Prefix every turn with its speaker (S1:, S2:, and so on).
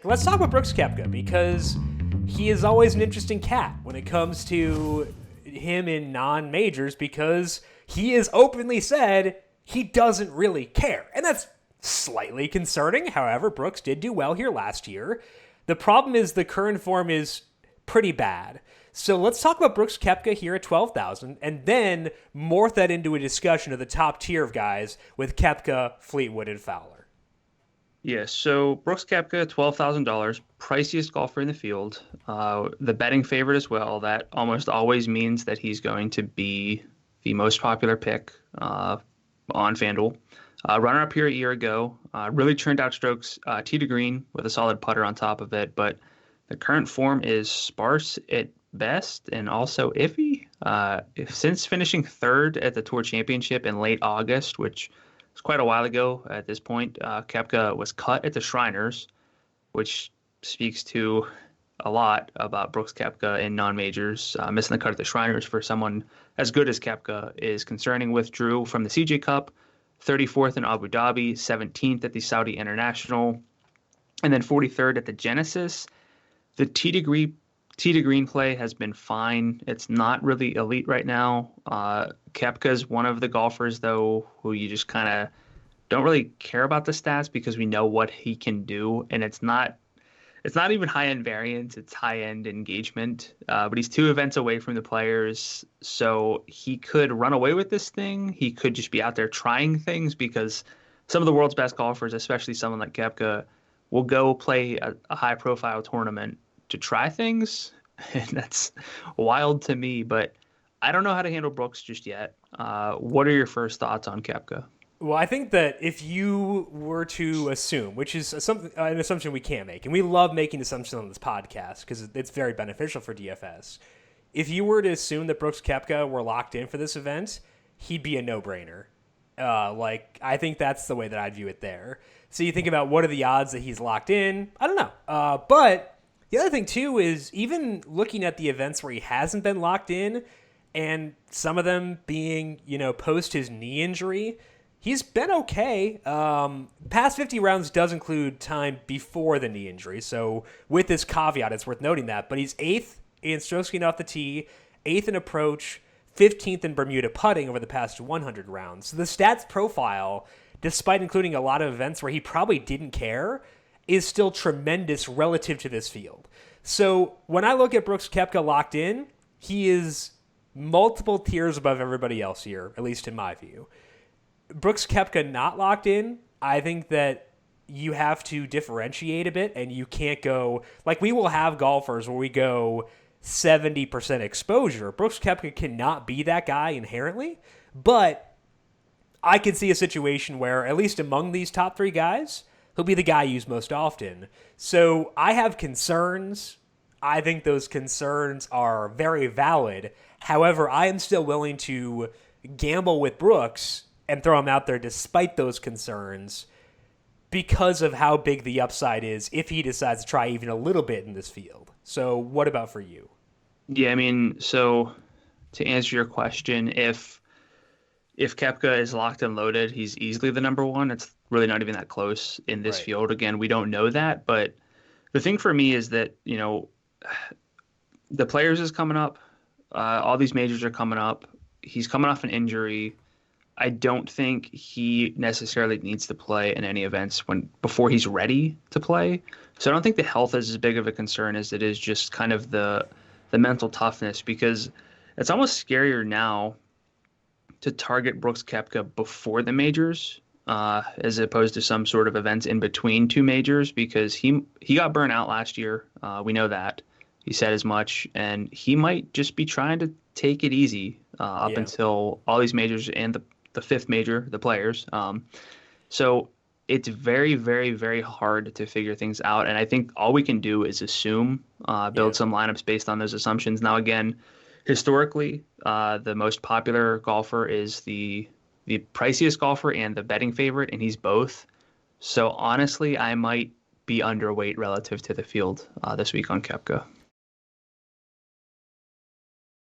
S1: let's talk about Brooks Koepka, because he is always an interesting cat when it comes to him in non-majors, because he has openly said he doesn't really care. And that's slightly concerning. However, Brooks did do well here last year. The problem is the current form is pretty bad. So let's talk about Brooks Koepka here at 12,000, and then morph that into a discussion of the top tier of guys with Koepka, Fleetwood, and Fowler.
S2: Yeah, so Brooks Koepka, $12,000, priciest golfer in the field. The betting favorite as well. That almost always means that he's going to be the most popular pick on FanDuel. Runner-up here a year ago, really churned out strokes tee to green with a solid putter on top of it, but the current form is sparse at best and also iffy. Since finishing third at the Tour Championship in late August, which was quite a while ago at this point, Koepka was cut at the Shriners, which speaks to a lot about Brooks Koepka in non-majors. Missing the cut at the Shriners for someone as good as Koepka is concerning. Withdrew from the CJ Cup, 34th in Abu Dhabi, 17th at the Saudi International, and then 43rd at the Genesis. The tee to green play has been fine. It's not really elite right now. Koepka is one of the golfers, though, who you just kind of don't really care about the stats because we know what he can do, and it's not even high-end variance. It's high-end engagement. But he's 2 events away from the Players, so he could run away with this thing. He could just be out there trying things because some of the world's best golfers, especially someone like Koepka, will go play a high-profile tournament to try things, and that's wild to me. But I don't know how to handle Brooks just yet. What are your first thoughts on Koepka?
S1: Well, I think that if you were to assume, which is an assumption we can't make, and we love making assumptions on this podcast because it's very beneficial for DFS. If you were to assume that Brooks Koepka were locked in for this event, he'd be a no-brainer. I think that's the way that I'd view it there. So you think about what are the odds that he's locked in? I don't know. But the other thing, too, is even looking at the events where he hasn't been locked in, and some of them being, post his knee injury, he's been okay. Past 50 rounds does include time before the knee injury. So with this caveat, it's worth noting that. But he's 8th in strokes gained off the tee, 8th in approach, 15th in Bermuda putting over the past 100 rounds. So the stats profile, despite including a lot of events where he probably didn't care, is still tremendous relative to this field. So when I look at Brooks Koepka locked in, he is multiple tiers above everybody else here, at least in my view. Brooks Koepka not locked in, I think that you have to differentiate a bit, and you can't go, we will have golfers where we go 70% exposure. Brooks Koepka cannot be that guy inherently, but I could see a situation where, at least among these top 3 guys, he'll be the guy used most often. So I have concerns. I think those concerns are very valid. However, I am still willing to gamble with Brooks and throw him out there despite those concerns because of how big the upside is if he decides to try even a little bit in this field. So what about for you?
S2: Yeah, so to answer your question, if Koepka is locked and loaded, he's easily the number 1. It's really not even that close in this field. Again, we don't know that, but the thing for me is that, the Players is coming up. All these majors are coming up. He's coming off an injury. I don't think he necessarily needs to play in any events before he's ready to play. So I don't think the health is as big of a concern as it is just kind of the mental toughness, because it's almost scarier now to target Brooks Koepka before the majors as opposed to some sort of events in between 2 majors, because he got burnt out last year. We know that. He said as much, and he might just be trying to take it easy until all these majors and the 5th major, the Players. So it's very, very, very hard to figure things out. And I think all we can do is assume, build some lineups based on those assumptions. Now, again, historically, the most popular golfer is the priciest golfer and the betting favorite, and he's both. So honestly, I might be underweight relative to the field this week on Koepka.